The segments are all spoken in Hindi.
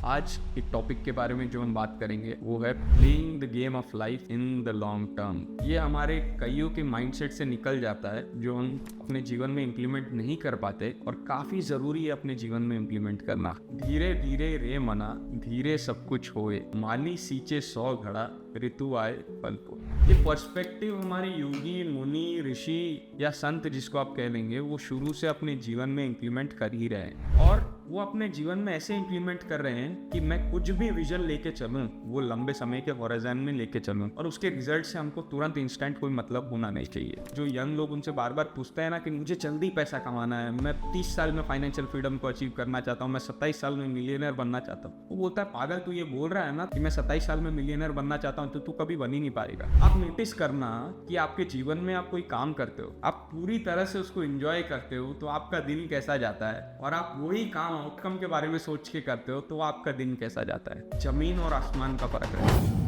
आज एक टॉपिक के बारे में जो हम बात करेंगे वो है playing the game of life in the long term. ये हमारे कईयों के माइंडसेट से निकल जाता है जो हम अपने जीवन में इम्प्लीमेंट नहीं कर पाते और काफी जरूरी है अपने जीवन में इम्प्लीमेंट करना। धीरे धीरे रे मना, धीरे सब कुछ होए, माली सींचे 100 घड़ा, ऋतु आए फल को। ये पर्सपेक्टिव हमारे योगी, मुनि, ऋषि या संत जिसको आप कह लेंगे वो शुरू से अपने जीवन में इम्प्लीमेंट कर ही रहे हैं और वो अपने जीवन में ऐसे इम्प्लीमेंट कर रहे हैं कि मैं कुछ भी विजन लेके चलूं वो लंबे समय के हॉरिजॉन में लेके चलूं और उसके रिजल्ट से हमको तुरंत इंस्टेंट कोई मतलब होना नहीं चाहिए। जो यंग लोग उनसे बार बार पूछते हैं ना कि मुझे जल्दी पैसा कमाना है, मैं 30 साल में फाइनेंशियल फ्रीडम को अचीव करना चाहता हूँ, मैं 27 साल में मिलियनर बनना चाहता हूँ। वो बोलता है पागल तू ये बोल रहा है ना कि मैं 27 साल में मिलियनर बनना चाहता हूँ तो तू कभी बन ही नहीं पाएगा। आप नोटिस करना कि आपके जीवन में आप कोई काम करते हो, आप पूरी तरह से उसको एंजॉय करते हो तो आपका दिन कैसा जाता है, और आप वही काम आउटकम के बारे में सोच के करते हो तो आपका दिन कैसा जाता है। जमीन और आसमान का फर्क है।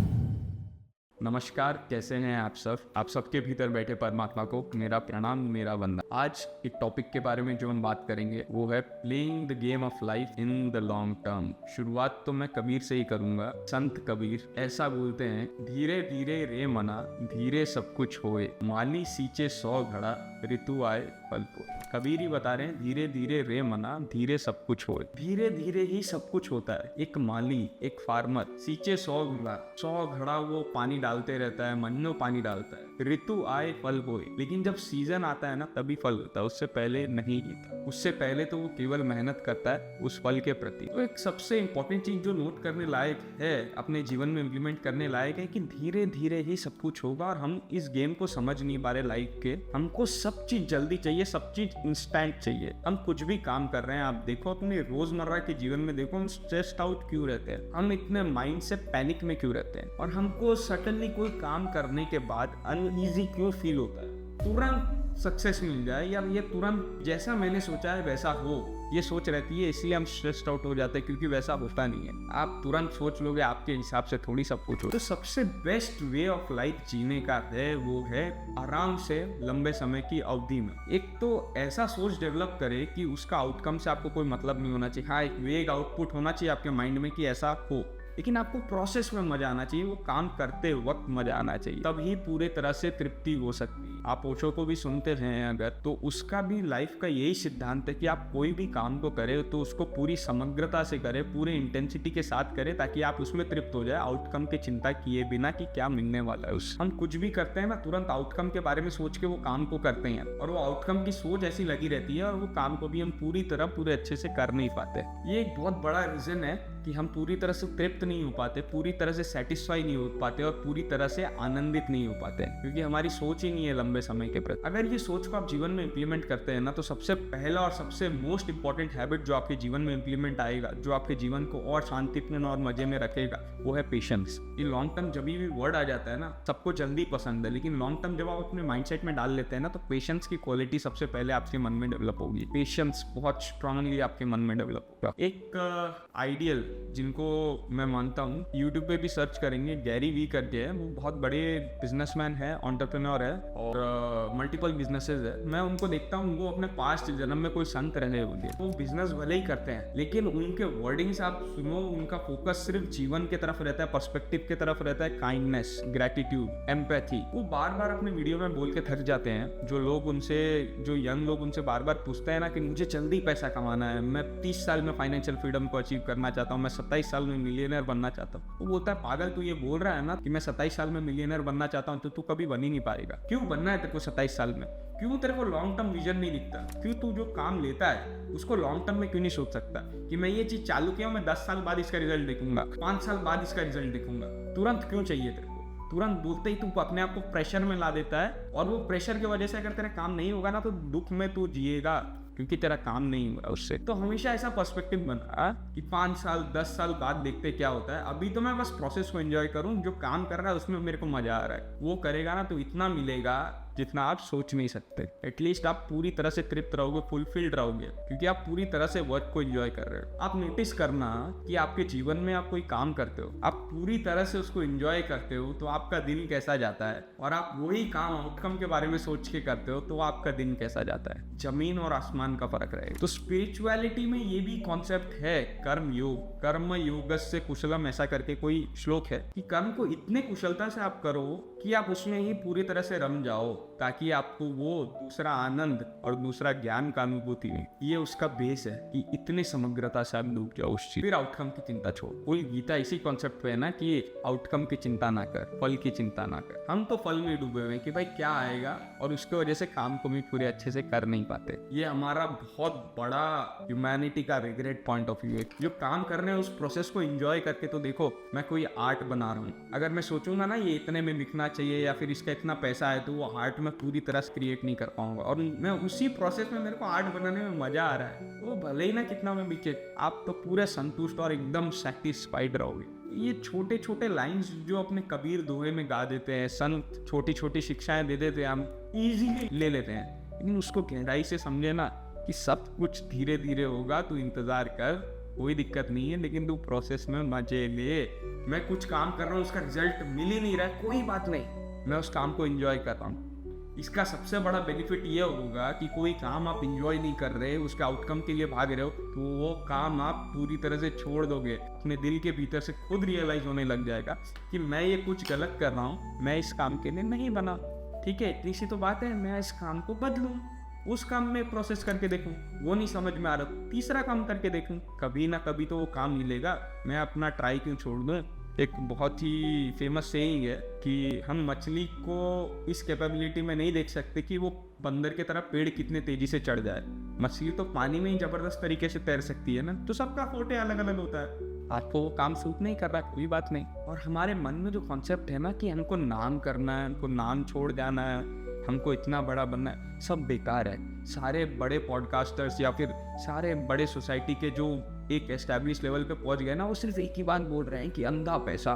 नमस्कार, कैसे हैं आप सब? आप सबके भीतर बैठे परमात्मा को मेरा प्रणाम, मेरा वंदन। आज एक टॉपिक के बारे में जो हम बात करेंगे वो है playing the game of life in the long term. शुरुआत तो मैं कबीर से ही करूंगा। संत कबीर ऐसा बोलते हैं, धीरे धीरे रे मना, धीरे सब कुछ होए, माली सींचे 100 घड़ा, ऋतु आए फल को। कबीर ही बता रहे हैं, धीरे धीरे रे मना, धीरे सब कुछ होए। धीरे धीरे ही सब कुछ होता है। एक माली, एक फार्मर सींचे 100 घड़ा वो पानी डालते रहता है, महीनों पानी डालता है। ऋतु आए फल होए, लेकिन जब सीजन आता है ना तभी फल होता है, उससे पहले नहीं होता। उससे पहले तो वो केवल मेहनत करता है उस फल के प्रति। तो एक सबसे इंपॉर्टेंट चीज जो नोट करने लायक है, अपने जीवन में इम्प्लीमेंट करने लायक है कि धीरे धीरे ही सब कुछ होगा। और हम इस गेम को समझ नहीं पा रहे लाइफ के। हमको सब चीज जल्दी चाहिए, सब चीज इंस्टेंट चाहिए। हम कुछ भी काम कर रहे हैं, आप देखो अपने रोजमर्रा के जीवन में देखो, हम स्ट्रेस्ड आउट क्यों रहते हैं, हम इतने माइंड से पैनिक में क्यों रहते हैं, और हमको सडनली कोई काम करने के बाद अनईजी क्यों फील होता है। तुरंत सक्सेस मिल जाए या ये तुरंत जैसा मैंने सोचा है वैसा हो, ये सोच रहती है, इसलिए हम स्ट्रेस्ड आउट हो जाते हैं क्योंकि वैसा होता नहीं है। आप तुरंत सोच लोगे आपके हिसाब से थोड़ी सब कुछ हो। तो सबसे बेस्ट वे ऑफ लाइफ जीने का है वो है आराम से लंबे समय की अवधि में। एक तो ऐसा सोच डेवलप करे कि उसका आउटकम से आपको कोई मतलब नहीं होना चाहिए। हाँ, एक वेग आउटपुट होना चाहिए आपके माइंड में कि ऐसा हो, लेकिन आपको प्रोसेस में मजा आना चाहिए, वो काम करते वक्त मजा आना चाहिए, तभी पूरे तरह से तृप्ति हो सकती है। आप ओशो को भी सुनते हैं अगर, तो उसका भी लाइफ का यही सिद्धांत है कि आप कोई भी काम को करें तो उसको पूरी समग्रता से करें, पूरे इंटेंसिटी के साथ करें, ताकि आप उसमें तृप्त हो जाए, आउटकम की चिंता किए बिना कि क्या मिलने वाला है उससे। हम कुछ भी करते हैं ना, तुरंत आउटकम के बारे में सोच के वो काम को करते हैं और वो आउटकम की सोच ऐसी लगी रहती है और वो काम को भी हम पूरे अच्छे से कर नहीं पाते। ये एक बहुत बड़ा रीजन है कि हम पूरी तरह से तृप्त नहीं हो पाते, पूरी तरह से सेटिस्फाई नहीं हो पाते और पूरी तरह से आनंदित नहीं हो पाते, क्योंकि हमारी सोच ही नहीं है लंबे समय के प्रति। अगर ये सोच को आप जीवन में इंप्लीमेंट करते हैं ना, तो सबसे पहला और सबसे मोस्ट इंपॉर्टेंट हैबिट जो आपके जीवन में इंप्लीमेंट आएगा, जो आपके जीवन को और शांतिपूर्ण और मजे में रखेगा, वो है पेशेंस। ये लॉन्ग टर्म जब भी वर्ड आ जाता है ना, सबको जल्दी पसंद है, लेकिन लॉन्ग टर्म जब आप अपने माइंडसेट में डाल लेते हैं ना, तो पेशेंस की क्वालिटी सबसे पहले आपके मन में डेवलप होगी। पेशेंस बहुत स्ट्रांगली आपके मन में डेवलप होगा। एक आइडियल जिनको मैं मानता हूँ, यूट्यूब पे भी सर्च करेंगे, गैरी वी करके है, वो बहुत बड़े बिजनेसमैन है, एंटरप्रेन्योर है और मल्टीपल बिजनेसेस है। मैं उनको देखता हूँ, वो अपने पास्ट जन्म में कोई संत रहे होंगे, वो बिजनेस भले ही करते हैं, लेकिन उनके वर्डिंग्स आप सुनो, उनका फोकस सिर्फ जीवन की तरफ रहता है, पर्सपेक्टिव की तरफ रहता है, काइंडनेस, ग्रेटिट्यूड, एम्पैथी। वो बार बार अपने वीडियो में बोल के थक जाते हैं। जो लोग उनसे, जो यंग लोग उनसे बार बार पूछते हैं ना कि मुझे जल्दी पैसा कमाना है, मैं 30 साल में फाइनेंशियल फ्रीडम को अचीव करना चाहता हूँ, मैं 27 साल में मिलियनर बनना चाहता हूँ। वो बोलता है पागल तू ये बोल रहा है ना कि मैं 27 साल में मिलियनर बनना चाहता हूँ तो तू कभी बन ही नहीं पाएगा। क्यों बनना है तेरे को 27 साल में? क्यों तेरे को लॉन्ग टर्म विजन नहीं दिखता? क्यों तू जो काम लेता है उसको लॉन्ग टर्म में क्यों नहीं सोच सकता कि मैं ये चीज चालू किया हूँ, मैं 10 साल बाद इसका रिजल्ट देखूंगा, 5 साल बाद इसका रिजल्ट देखूंगा। तुरंत क्यों चाहिए तेरे को? तुरंत बोलते ही तू अपने आप को प्रेशर में ला देता है, और वो प्रेशर की वजह से अगर तेरा काम नहीं होगा ना तो दुख में तू जिएगा, क्योंकि तेरा काम नहीं हुआ उससे। तो हमेशा ऐसा पर्सपेक्टिव बना कि 5 साल 10 साल बाद देखते क्या होता है, अभी तो मैं बस प्रोसेस को एंजॉय करूं, जो काम कर रहा है उसमें मेरे को मजा आ रहा है, वो करेगा ना तो इतना मिलेगा जितना आप सोच नहीं सकते। एटलीस्ट आप पूरी तरह से तृप्त रहोगे, फुलफिल्ड रहोगे, क्योंकि आप पूरी तरह से वर्क को एंजॉय कर रहे हो। आप नोटिस करना कि आपके जीवन में आप कोई काम करते हो, आप पूरी तरह से उसको एंजॉय करते हो तो आपका दिन कैसा जाता है, और आप वही काम आउटकम के बारे में सोच के करते हो तो आपका दिन कैसा जाता है। जमीन और आसमान का फर्क रहेगा। तो स्पिरिचुअलिटी में ये भी कॉन्सेप्ट है, कर्म योग। कर्म योगस्य कुशलम, ऐसा करके कोई श्लोक है कि कर्म को इतने कुशलता से आप करो कि आप उसमें ही पूरी तरह से रम जाओ, ताकि आपको वो दूसरा आनंद और दूसरा ज्ञान का अनुभूति हो। ये उसका बेस है कि इतने समग्रता से आप डूब जाओ उस चीज। फिर आउटकम की चिंता छोड़। पूरी गीता इसी कॉन्सेप्ट पे है ना कि आउटकम की चिंता ना कर, फल की चिंता ना कर। हम तो फल में डूबे हुए हैं कि भाई क्या आएगा, और उसकी वजह से काम को भी पूरे अच्छे से कर नहीं पाते। ये हमारा बहुत बड़ा ह्यूमैनिटी का रिग्रेट पॉइंट ऑफ व्यू है। जो काम कर रहे हैं उस प्रोसेस को एंजॉय करके तो देखो। मैं कोई आर्ट बना रहा हूँ, अगर मैं सोचूंगा ना ये इतने में बिकना चाहिए या फिर इसका इतना पैसा है, तो वो आर्ट में पूरी तरह से क्रिएट नहीं कर पाऊंगा। और मैं उसी प्रोसेस में मेरे को आर्ट बनाने में मजा आ रहा है, वो भले ही ना कितना में बिके, आप तो पूरे संतुष्ट और एकदम सेटिस्फाइड रहोगे। ये छोटे छोटे लाइंस जो अपने कबीर दोहे में गा देते हैं, संत छोटी छोटी शिक्षाएं दे देते हैं, हम इजीली ले लेते हैं, लेकिन उसको गहराई से समझे ना कि सब कुछ धीरे धीरे होगा, तू इंतजार कर, कोई दिक्कत नहीं है, लेकिन तू प्रोसेस में मजे ले। मैं कुछ काम कर रहा हूँ, उसका रिजल्ट मिल ही नहीं रहा है, कोई बात नहीं, मैं उस काम को एंजॉय कर रहा हूँ। इसका सबसे बड़ा बेनिफिट ये होगा कि कोई काम आप एंजॉय नहीं कर रहे, उसके आउटकम के लिए भाग रहे हो, तो वो काम आप पूरी तरह से छोड़ दोगे। अपने दिल के भीतर से खुद रियलाइज होने लग जाएगा कि मैं ये कुछ गलत कर रहा हूँ, मैं इस काम के लिए नहीं बना। ठीक है, इतनी सी तो बात है, मैं इस काम को बदलूँ, उस काम में प्रोसेस करके देखूं, वो नहीं समझ में आ रहा, तीसरा काम करके देखूं, कभी ना कभी तो वो काम मिलेगा। मैं अपना ट्राई क्यों छोड़ दूं। एक बहुत ही फेमस सेइंग है कि हम मछली को इस कैपेबिलिटी में नहीं देख सकते कि वो बंदर की तरह पेड़ कितने तेजी से चढ़ जाए। मछली तो पानी में ही जबरदस्त तरीके से तैर सकती है ना। तो सबका फोटे अलग अलग होता है, आपको वो काम सूट नहीं कर रहा, कोई बात नहीं। और हमारे मन में जो कॉन्सेप्ट है ना कि हमको नाम करना है, हमको नाम छोड़ जाना है, हमको इतना बड़ा बनना है, सब बेकार है। सारे बड़े पॉडकास्टर्स या फिर सारे बड़े सोसाइटी के जो एक एस्टैब्लिश लेवल पे पहुंच गए ना, वो सिर्फ एक ही बात बोल रहे हैं कि अंधा पैसा,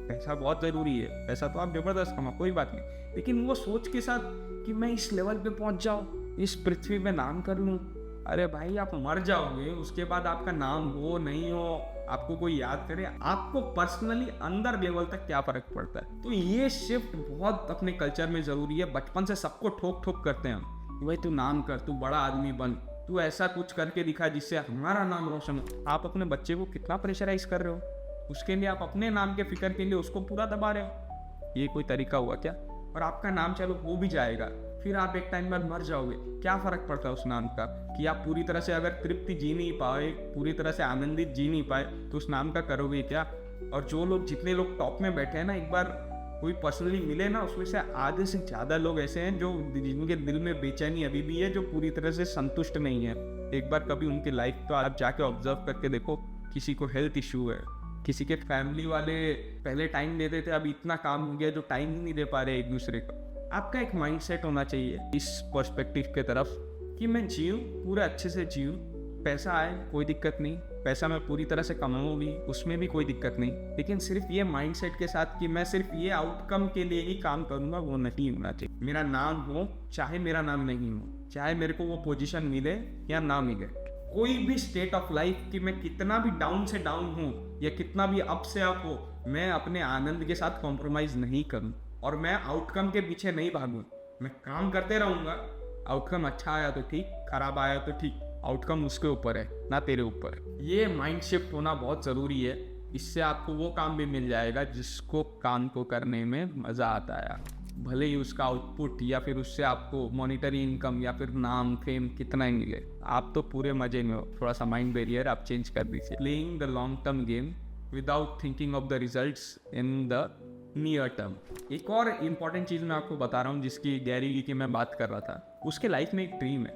पैसा बहुत ज़रूरी है, पैसा तो आप ज़बरदस्त कमा, कोई बात नहीं, लेकिन वो सोच के साथ कि मैं इस लेवल पे पहुंच जाऊँ, इस पृथ्वी में नाम कर लूँ। अरे भाई, आप मर जाओगे, उसके बाद आपका नाम हो नहीं हो, आपको कोई याद करे, आपको पर्सनली अंदर लेवल तक क्या फर्क पड़ता है। तो ये शिफ्ट बहुत अपने कल्चर में ज़रूरी है। बचपन से सबको ठोक ठोक करते हैं हम, भाई तू नाम कर, तू बड़ा आदमी बन, तू ऐसा कुछ करके दिखा जिससे हमारा नाम रोशन हो। आप अपने बच्चे को कितना प्रेशराइज कर रहे हो, उसके लिए आप अपने नाम के फिक्र के लिए उसको पूरा दबा रहे हो। ये कोई तरीका हुआ क्या? और आपका नाम चलो हो भी जाएगा, फिर आप एक टाइम बाद मर जाओगे, क्या फ़र्क पड़ता है उस नाम का? कि आप पूरी तरह से अगर तृप्ति जी नहीं पाए, पूरी तरह से आनंदित जी नहीं पाए, तो उस नाम का करोगे क्या? और जो लोग, जितने लोग टॉप में बैठे हैं ना, एक बार कोई पर्सनली मिले ना, उसमें से आधे से ज़्यादा लोग ऐसे हैं जो जिनके दिल में बेचैनी अभी भी है, जो पूरी तरह से संतुष्ट नहीं है। एक बार कभी उनकी लाइफ तो आप जाके ऑब्जर्व करके देखो। किसी को हेल्थ इशू है, किसी के फैमिली वाले पहले टाइम देते थे, अब इतना काम हो गया जो टाइम ही नहीं दे पा रहे एक दूसरे को। आपका एक माइंडसेट होना चाहिए इस पर्सपेक्टिव के तरफ कि मैं जीऊँ, पूरा अच्छे से जीऊँ, पैसा आए कोई दिक्कत नहीं, पैसा मैं पूरी तरह से कमाऊँ भी, उसमें भी कोई दिक्कत नहीं, लेकिन सिर्फ ये माइंडसेट के साथ कि मैं सिर्फ ये आउटकम के लिए ही काम करूँगा, वो नहीं होना चाहिए। मेरा नाम हो चाहे मेरा नाम नहीं हो, चाहे मेरे को वो पोजीशन मिले या ना मिले, कोई भी स्टेट ऑफ लाइफ कि मैं कितना भी डाउन से डाउन हूँ या कितना भी अप से अप हो, मैं अपने आनंद के साथ कॉम्प्रोमाइज़ नहीं करूँ और मैं आउटकम के पीछे नहीं भागूँ। मैं काम करते रहूँगा, आउटकम अच्छा आया तो ठीक, खराब आया तो ठीक, आउटकम उसके ऊपर है ना तेरे ऊपर। ये माइंड शिफ्ट होना बहुत ज़रूरी है। इससे आपको वो काम भी मिल जाएगा जिसको काम को करने में मज़ा आता है, भले ही उसका आउटपुट या फिर उससे आपको मॉनिटरी इनकम या फिर नाम फेम कितना ही मिले, आप तो पूरे मजे में हो। थोड़ा सा माइंड बैरियर आप चेंज कर दीजिए। Playing the long term game without thinking of the results in the near term. एक और इम्पॉर्टेंट चीज़ मैं आपको बता रहा हूँ जिसकी गैरी वी की मैं बात कर रहा था। उसके लाइफ में एक ड्रीम है,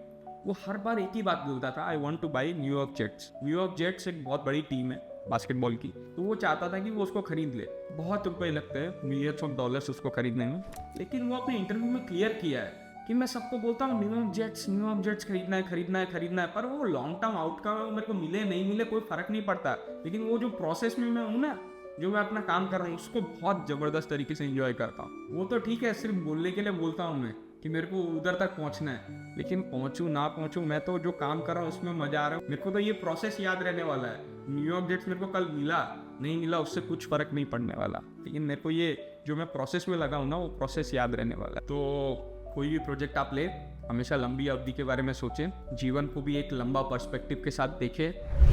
वो हर बार एक ही बात बोलता था, I want two by New York jets. New York jets एक बहुत बड़ी टीम है बास्केटबॉल की, तो वो चाहता था कि वो उसको खरीद ले। बहुत रुपए लगते हैं, मिलियंस ऑफ डॉलर्स उसको खरीदने में, लेकिन वो अपने इंटरव्यू में क्लियर किया है कि मैं सबको बोलता हूँ न्यूयॉर्क जेट्स खरीदना है, पर वो लॉन्ग टर्म आउटकम मेरे को मिले नहीं मिले कोई फ़र्क नहीं पड़ता, लेकिन वो जो प्रोसेस में मैं हूँ ना, जो मैं अपना काम कर रहा हूँ, उसको बहुत ज़बरदस्त तरीके से एंजॉय करता हूँ। वो तो ठीक है, सिर्फ बोलने के लिए बोलता हूँ मैं, कि मेरे को उधर तक पहुंचना है, लेकिन पहुंचूं ना पहुंचूं, मैं तो जो काम कर रहा हूँ उसमें मजा आ रहा है। मेरे को तो ये प्रोसेस याद रहने वाला है। न्यूयॉर्क जेट्स मेरे को कल मिला नहीं मिला उससे कुछ फर्क नहीं पड़ने वाला, लेकिन मेरे को ये जो मैं प्रोसेस में लगा हूँ ना, वो प्रोसेस याद रहने वाला है। तो कोई भी प्रोजेक्ट आप ले, हमेशा लंबी अवधि के बारे में सोचें, जीवन को भी एक लंबा पर्सपेक्टिव के साथ देखें।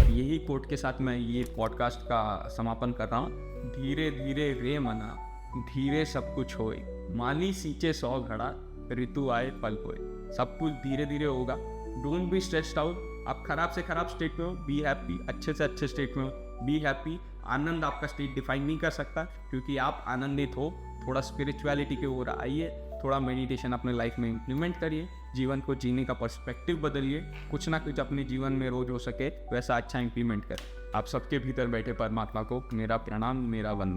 यही कोट के साथ मैं ये पॉडकास्ट का समापन कर रहा हूँ। धीरे धीरे रे मना, धीरे सब कुछ होए, माली सींचे 100 घड़ा, ऋतु आए पल होए। सब कुछ धीरे धीरे होगा। Don't be stressed out. आप खराब से खराब स्टेट में हो, बी हैप्पी। अच्छे से अच्छे स्टेट में हो, बी हैप्पी। आनंद आपका स्टेट डिफाइन नहीं कर सकता, क्योंकि आप आनंदित हो। थोड़ा स्पिरिचुअलिटी की ओर आइए, थोड़ा मेडिटेशन अपने लाइफ में इम्प्लीमेंट करिए, जीवन को जीने का पर्सपेक्टिव बदलिए। कुछ ना कुछ अपने जीवन में रोज हो सके वैसा अच्छा इम्प्लीमेंट करें। आप सबके भीतर बैठे परमात्मा को मेरा प्रणाम, मेरा वंदन।